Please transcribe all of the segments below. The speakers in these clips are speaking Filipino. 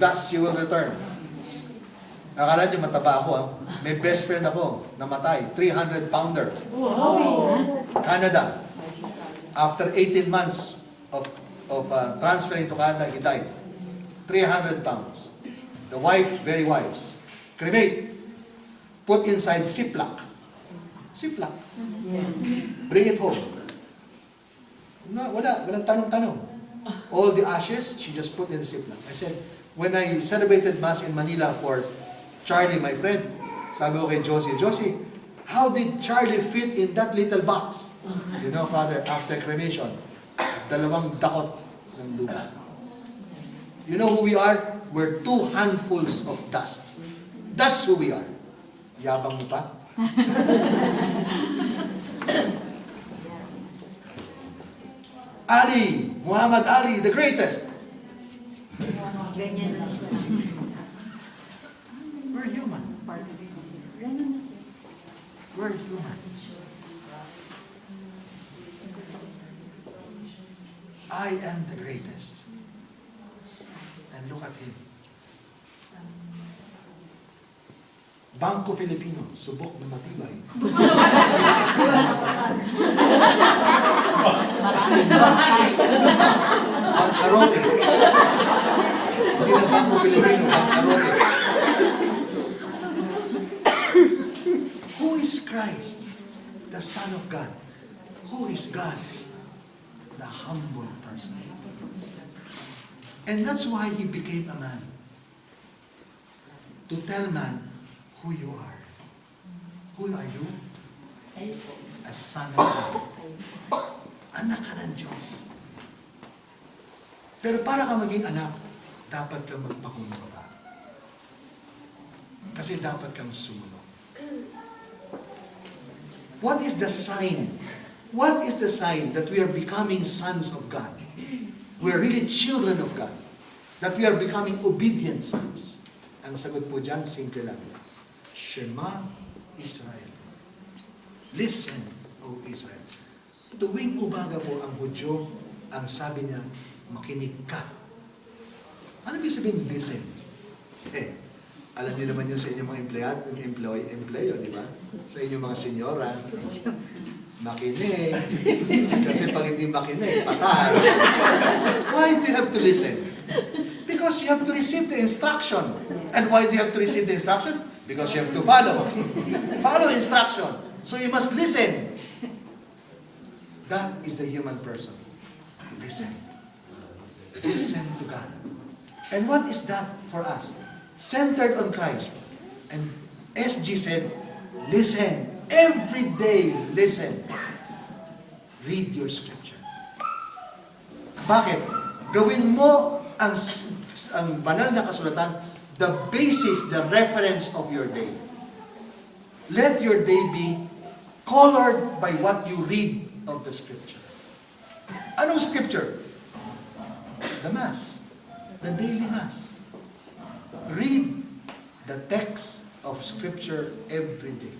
dust you will return. Akala nyo mataba ako, ha? May best friend ako, namatay, 300-pounder. Wow! Canada. After 18 months of transferring to Canada, he died. 300 pounds. The wife, very wise. Cremate. Put inside Ziploc. Ziploc. Bring it home. No, walang tanong-tanong. All the ashes, she just put in the Ziploc. I said, when I celebrated Mass in Manila for Charlie, my friend, sabi ko kay Josie, how did Charlie fit in that little box? You know, Father, after cremation, 2 dakot ng lupa. You know who we are? We're 2 handfuls of dust. That's who we are. Yabang mo pa? Ali, Muhammad Ali, the greatest. Ganyan na siya. We're human. We're human. I am the greatest. And look at him. Bangko Filipino, subok na matibay. Bangkarote. Hindi na Bangko Filipino, bangkarote. Who is Christ? The Son of God. Who is God? The humble person. And that's why he became a man. To tell man who you are. Who are you? A son of God. Anak ka ng Diyos. Pero para ka maging anak, dapat kang magpakumbaba. Kasi dapat kang sumunod. What is the sign? What is the sign that we are becoming sons of God? We are really children of God. That we are becoming obedient sons. Ang sagot po dyan, simple lang. Shema Israel. Listen, O Israel. Tuwing umaga po ang Hudyo, ang sabi niya, makinig ka. Ano ibig sabihin, listen? Alam niyo naman yun sa inyong mga empleyado, yung employee, di ba? Sa inyong mga senyora, makinig. Kasi pag hindi makinig, patay. Why do you have to listen? Because you have to receive the instruction. And why do you have to receive the instruction? Because you have to follow. Follow instruction. So you must listen. That is the human person. Listen. Listen to God. And what is that for us? Centered on Christ. And SG said, listen. Every day, listen. Read your scripture. Bakit? Gawin mo ang banal na kasulatan, the basis, the reference of your day. Let your day be colored by what you read of the scripture. Anong scripture? The Mass. The daily Mass. Read the text of scripture every day.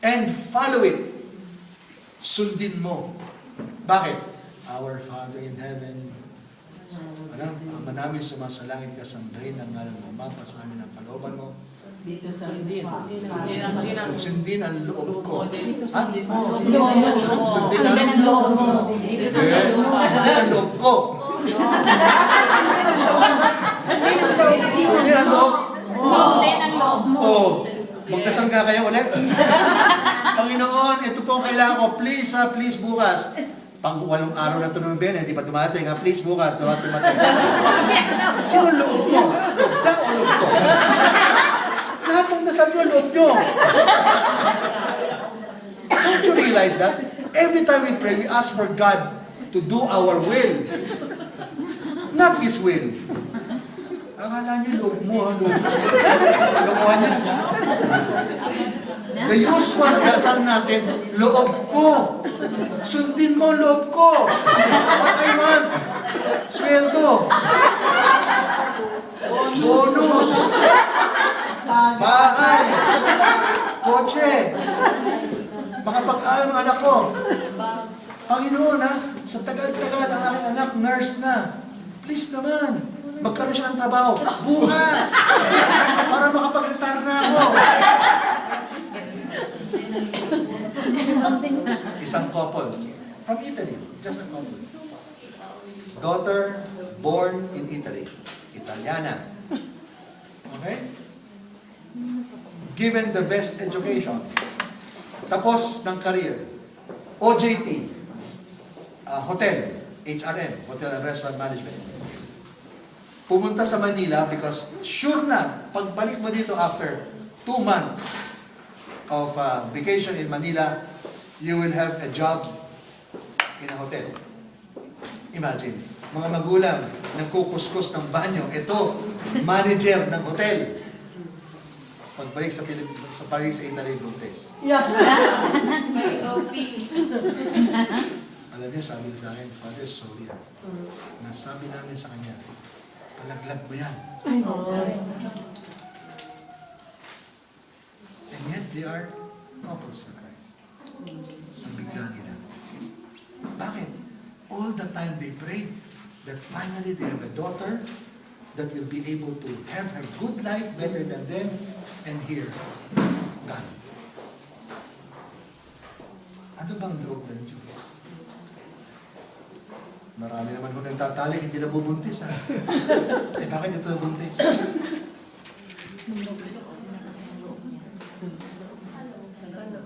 And follow it. Sundin mo. Bakit? Our Father in heaven, Ama namin sumasalangit ka, sambahin ang ngalan mo, mapasa amin ang kalooban mo. Dito sa lupa. Sundin ang loob ko. Sundin Sundin ang loob mo. Sundin ang loob ko. Sundin ang loob. Sundin ang loob mo. Oh, magdasal nga kayo ulit. Panginoon, ito po ang kailangan ko. Please please bukas. Pang-8 araw na ito ng Ben, hindi pa dumating. Please bukas, dapat dumating. Sino loob mo? Loob ka o loob ko? Lahat ng dasal nyo, loob nyo. Don't you realize that? Every time we pray, we ask for God to do our will. Not His will. Akala nyo loob mo, loob mo. Kalokohan niya. The usual dasal natin, loob ko. Sundin mo loob ko. What I want? Sweldo. Bonus. Bahay. Kotse. Makapag-aral ng anak ko. Panginoon, sa tagal-tagal ang aking anak, nurse na. Please naman. magkaroon siya ng trabaho. Bukas! Para makapag-retire na ako. Isang couple from Italy, just a couple. Daughter born in Italy, Italiana. Okay? Given the best education. Tapos ng career. OJT, hotel, HRM, Hotel and Restaurant Management. Pumunta sa Manila because sure na, pagbalik mo dito after 2 months of vacation in Manila, you will have a job in a hotel. Imagine, mga magulang nagkukuskus ng banyo, ito, manager ng hotel. Pagbalik sa Paris, sa Italy, buntis. Alam niyo, sabi niya sa akin, Father, sorry nasabi namin sa kanya, palaglag mo yan. And yet, they are couples for Christ. Sa bigla nila. Bakit? All the time they prayed that finally they have a daughter that will be able to have her good life better than them, and here, God. Ano bang loob ng Diyos? Marami naman kung nagtatalik, hindi na bubuntis, ha? Eh, bakit ito nabuntis?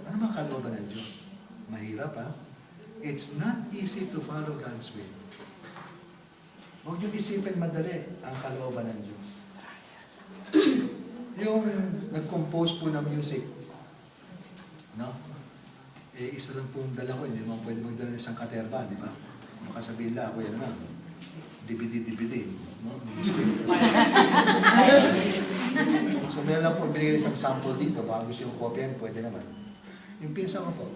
Ano mga kalooban ng Diyos? Mahirap, ha? It's not easy to follow God's will. Huwag niyo isipin madali ang kalooban ng Diyos. Yung nag-compose po ng music, no? Eh, isa lang pong dala ko, hindi naman pwede magdala ng isang katerba, di ba? Makasabihin lang ako, yan naman, DVD, no? So, meron lang po binigay isang sample dito, baka gusto yung kopyahan, pwede naman. Yung pinsa ko po,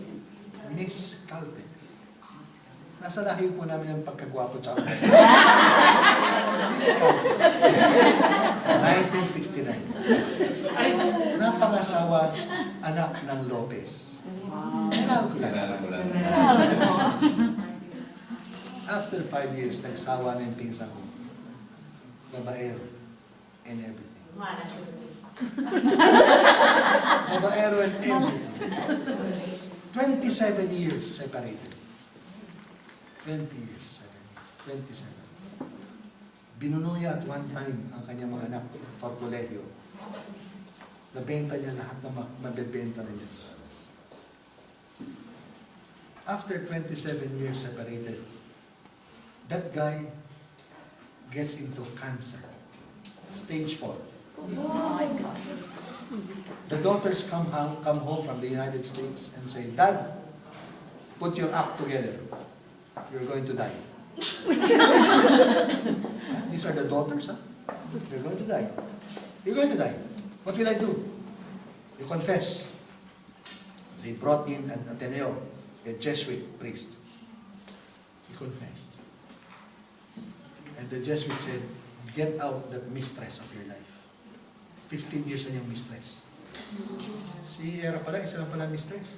Miss Caltex. Nasa lahi po namin ang pagkagwapo sa amin. Miss Caltex. 1969. Napangasawa, anak ng Lopez. Kailangan ko lang naman. After 5 years, nagsawa na yung pinsa ko. Babaero and everything. Babaero and everything. 27 years separated. 20 years, 27. Binuno niya at one time ang kanyang mga anak for kolehiyo. Nabenta niya lahat ng mabebenta na niya. After 27 years separated, that guy gets into cancer. Stage 4. The daughters come home from the United States and say, Dad, put your act together. You're going to die. These are the daughters, huh? You're going to die. You're going to die. What will I do? You confess. They brought in an Ateneo, a Jesuit priest. He confessed. And the Jesuit said, get out that mistress of your life. 15 years na yung mistress. Si Hera pala, isa lang pala mistress.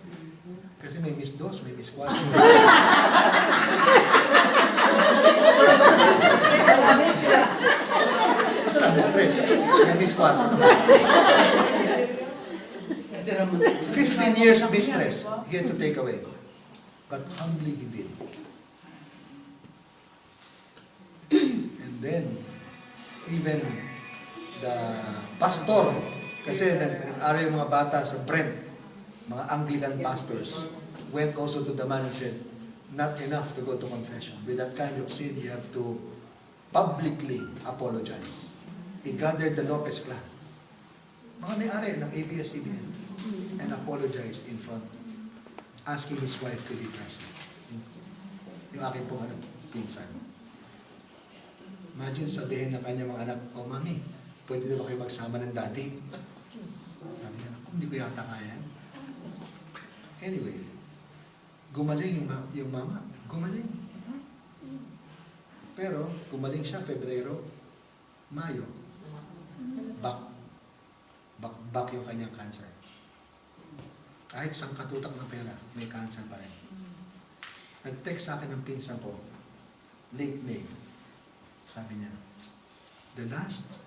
Kasi may Miss Dos, may Miss Cuatro. Isa lang mistress. May Miss Cuatro. 15 years mistress, he had to take away. But humbly he did. And then, even the pastor, kasi nag-aral yung mga bata sa Brent, mga Anglican pastors, went also to the man and said, not enough to go to confession. With that kind of sin, you have to publicly apologize. He gathered the Lopez clan, mga may-ari ng ABS-CBN, and apologized in front, asking his wife to be present. Yung aking pong pinsan. Imagine sabihin ng kanya mga anak, oh mami, pwede na ba kayo magsama ng daddy? Sabi niya, hindi ko yata kaya. Anyway, gumaling yung mama. Gumaling. Pero, gumaling siya Pebrero, Mayo. Back yung kanyang cancer. Kahit isang katutak ng pera, may cancer pa rin. Nag-text sa akin ng pinsan ko, late May. Sabi niya, the last